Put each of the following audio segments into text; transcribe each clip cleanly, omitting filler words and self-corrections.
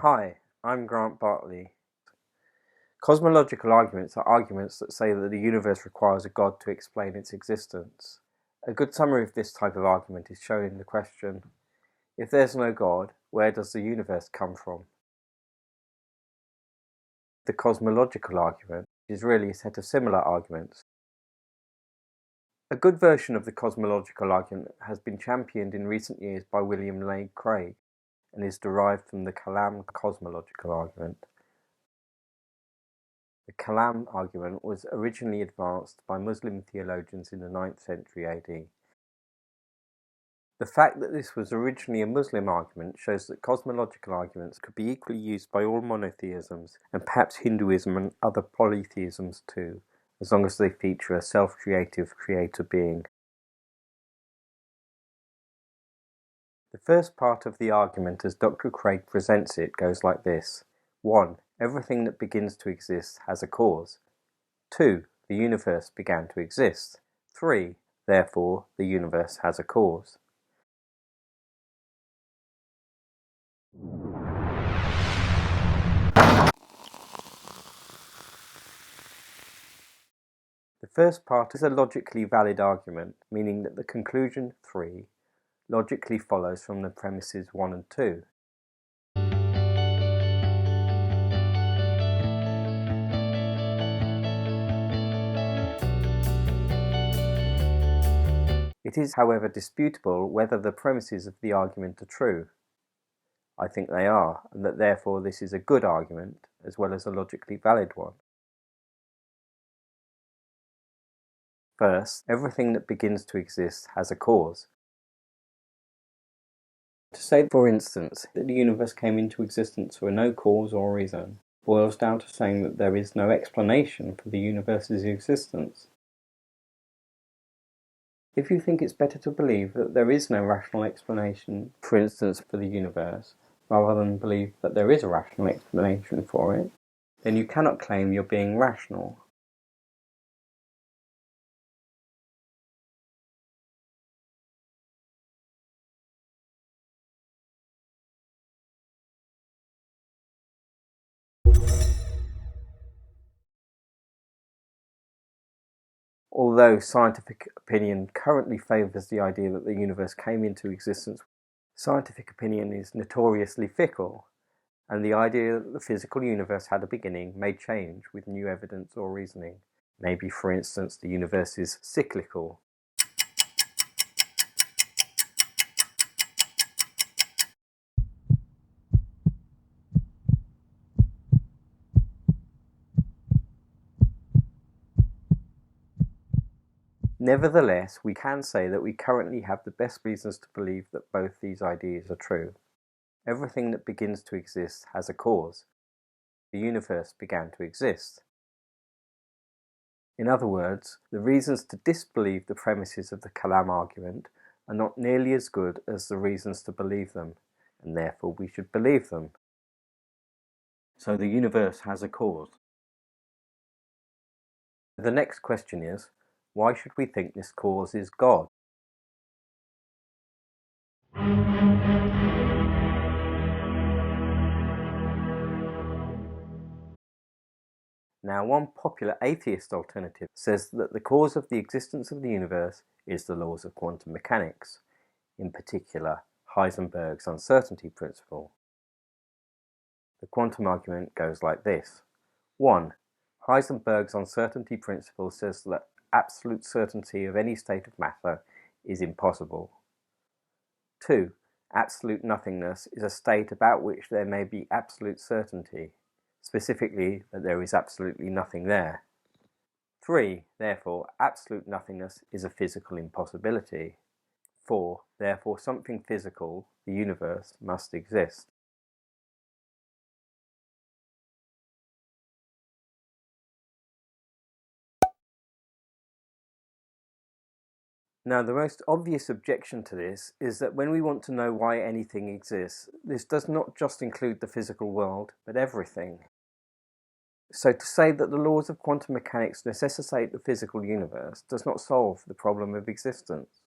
Hi, I'm Grant Bartley. Cosmological arguments are arguments that say that the universe requires a God to explain its existence. A good summary of this type of argument is shown in the question, if there's no God, where does the universe come from? The cosmological argument is really a set of similar arguments. A good version of the cosmological argument has been championed in recent years by William Lane Craig and is derived from the Kalam cosmological argument. The Kalam argument was originally advanced by Muslim theologians in the 9th century AD. The fact that this was originally a Muslim argument shows that cosmological arguments could be equally used by all monotheisms and perhaps Hinduism and other polytheisms too, as long as they feature a self-creative creator being. The first part of the argument as Dr. Craig presents it goes like this. 1. Everything that begins to exist has a cause. 2. The universe began to exist. 3. Therefore, the universe has a cause. The first part is a logically valid argument, meaning that the conclusion 3 logically follows from the premises 1 and 2. It is, however, disputable whether the premises of the argument are true. I think they are, and that therefore this is a good argument, as well as a logically valid one. First, everything that begins to exist has a cause. To say, for instance, that the universe came into existence for no cause or reason boils down to saying that there is no explanation for the universe's existence. If you think it's better to believe that there is no rational explanation, for instance, for the universe, rather than believe that there is a rational explanation for it, then you cannot claim you're being rational. Although scientific opinion currently favours the idea that the universe came into existence, scientific opinion is notoriously fickle, and the idea that the physical universe had a beginning may change with new evidence or reasoning. Maybe, for instance, the universe is cyclical. Nevertheless, we can say that we currently have the best reasons to believe that both these ideas are true. Everything that begins to exist has a cause. The universe began to exist. In other words, the reasons to disbelieve the premises of the Kalam argument are not nearly as good as the reasons to believe them, and therefore we should believe them. So the universe has a cause. The next question is, why should we think this cause is God? Now, one popular atheist alternative says that the cause of the existence of the universe is the laws of quantum mechanics, in particular Heisenberg's uncertainty principle. The quantum argument goes like this. 1. Heisenberg's uncertainty principle says that absolute certainty of any state of matter is impossible. 2. Absolute nothingness is a state about which there may be absolute certainty, specifically that there is absolutely nothing there. 3. Therefore, absolute nothingness is a physical impossibility. 4. Therefore, something physical, the universe, must exist. Now, the most obvious objection to this is that when we want to know why anything exists, this does not just include the physical world, but everything. So to say that the laws of quantum mechanics necessitate the physical universe does not solve the problem of existence.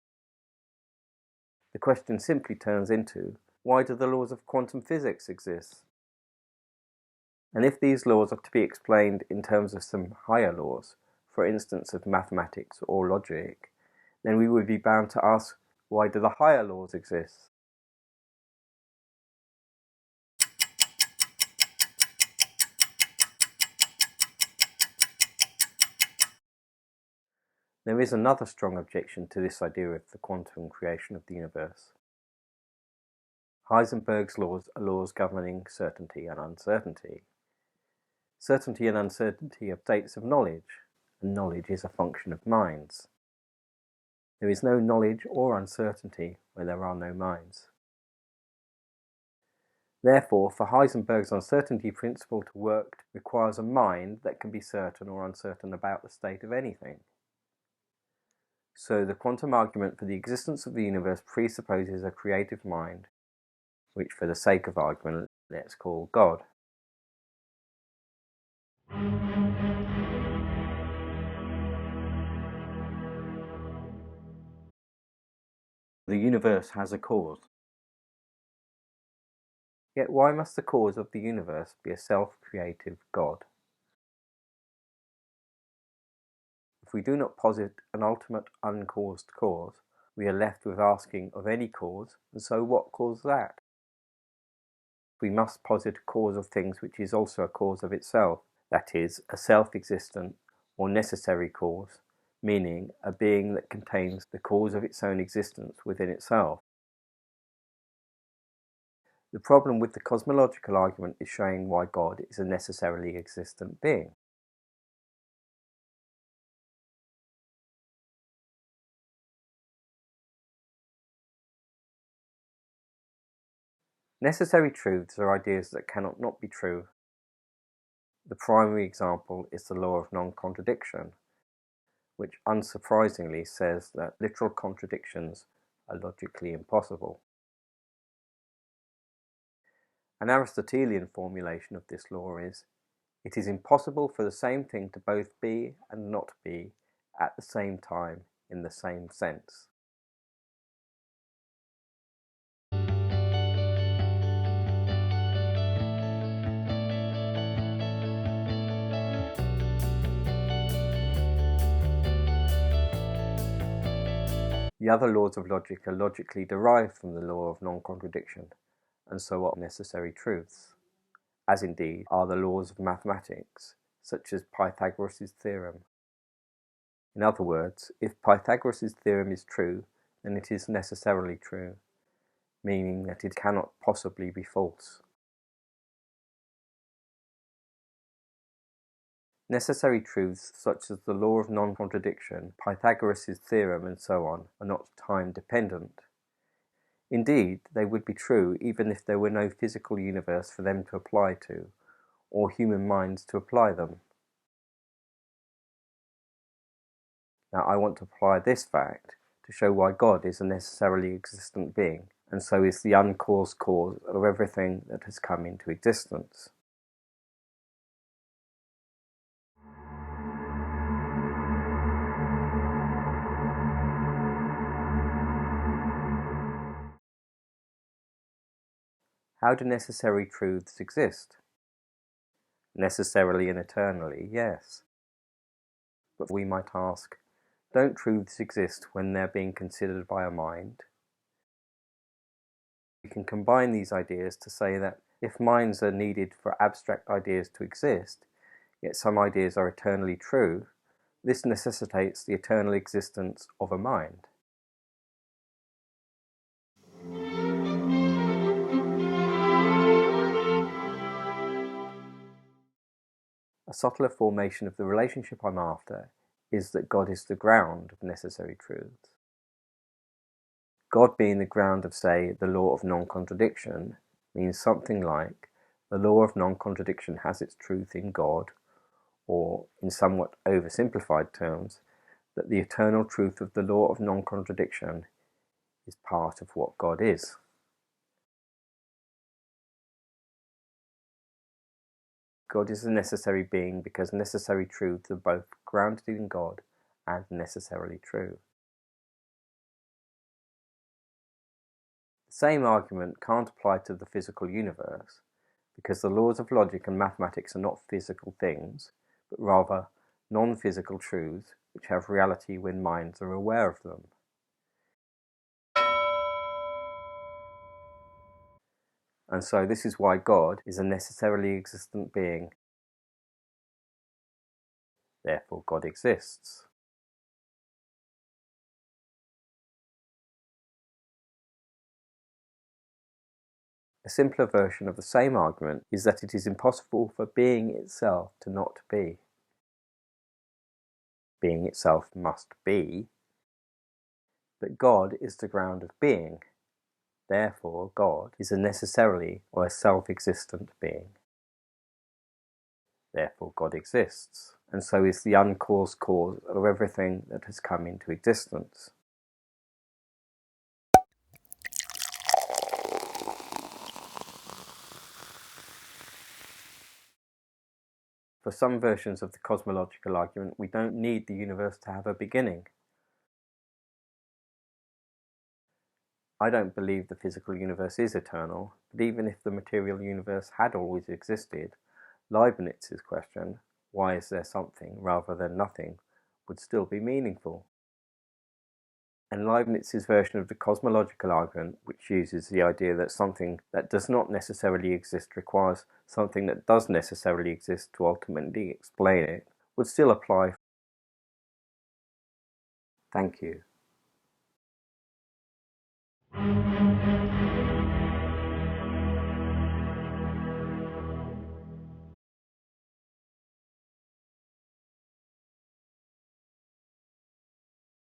The question simply turns into, why do the laws of quantum physics exist? And if these laws are to be explained in terms of some higher laws, for instance of mathematics or logic, then we would be bound to ask, why do the higher laws exist? There is another strong objection to this idea of the quantum creation of the universe. Heisenberg's laws are laws governing certainty and uncertainty. Certainty and uncertainty are states of knowledge, and knowledge is a function of minds. There is no knowledge or uncertainty where there are no minds. Therefore, for Heisenberg's uncertainty principle to work requires a mind that can be certain or uncertain about the state of anything. So the quantum argument for the existence of the universe presupposes a creative mind, which for the sake of argument, let's call God. The universe has a cause. Yet why must the cause of the universe be a self-creative God? If we do not posit an ultimate uncaused cause, we are left with asking of any cause, and so what caused that? We must posit a cause of things which is also a cause of itself, that is, a self-existent or necessary cause, meaning a being that contains the cause of its own existence within itself. The problem with the cosmological argument is showing why God is a necessarily existent being. Necessary truths are ideas that cannot not be true. The primary example is the law of non-contradiction, which unsurprisingly says that literal contradictions are logically impossible. An Aristotelian formulation of this law is, it is impossible for the same thing to both be and not be at the same time in the same sense. The other laws of logic are logically derived from the law of non-contradiction, and so are necessary truths, as indeed are the laws of mathematics, such as Pythagoras' theorem. In other words, if Pythagoras' theorem is true, then it is necessarily true, meaning that it cannot possibly be false. Necessary truths such as the law of non-contradiction, Pythagoras' theorem, and so on are not time-dependent. Indeed, they would be true even if there were no physical universe for them to apply to, or human minds to apply them. Now I want to apply this fact to show why God is a necessarily existent being, and so is the uncaused cause of everything that has come into existence. How do necessary truths exist? Necessarily and eternally, yes. But we might ask, don't truths exist when they're being considered by a mind? We can combine these ideas to say that if minds are needed for abstract ideas to exist, yet some ideas are eternally true, this necessitates the eternal existence of a mind. A subtler formation of the relationship I'm after is that God is the ground of necessary truths. God being the ground of, say, the law of non-contradiction means something like the law of non-contradiction has its truth in God, or, in somewhat oversimplified terms, that the eternal truth of the law of non-contradiction is part of what God is. God is a necessary being because necessary truths are both grounded in God and necessarily true. The same argument can't apply to the physical universe because the laws of logic and mathematics are not physical things, but rather non-physical truths which have reality when minds are aware of them. And so this is why God is a necessarily existent being. Therefore, God exists. A simpler version of the same argument is that it is impossible for being itself to not be. Being itself must be, but God is the ground of being. Therefore, God is a necessarily or a self-existent being. Therefore, God exists, and so is the uncaused cause of everything that has come into existence. For some versions of the cosmological argument, we don't need the universe to have a beginning. I don't believe the physical universe is eternal, but even if the material universe had always existed, Leibniz's question, why is there something rather than nothing, would still be meaningful. And Leibniz's version of the cosmological argument, which uses the idea that something that does not necessarily exist requires something that does necessarily exist to ultimately explain it, would still apply. Thank you.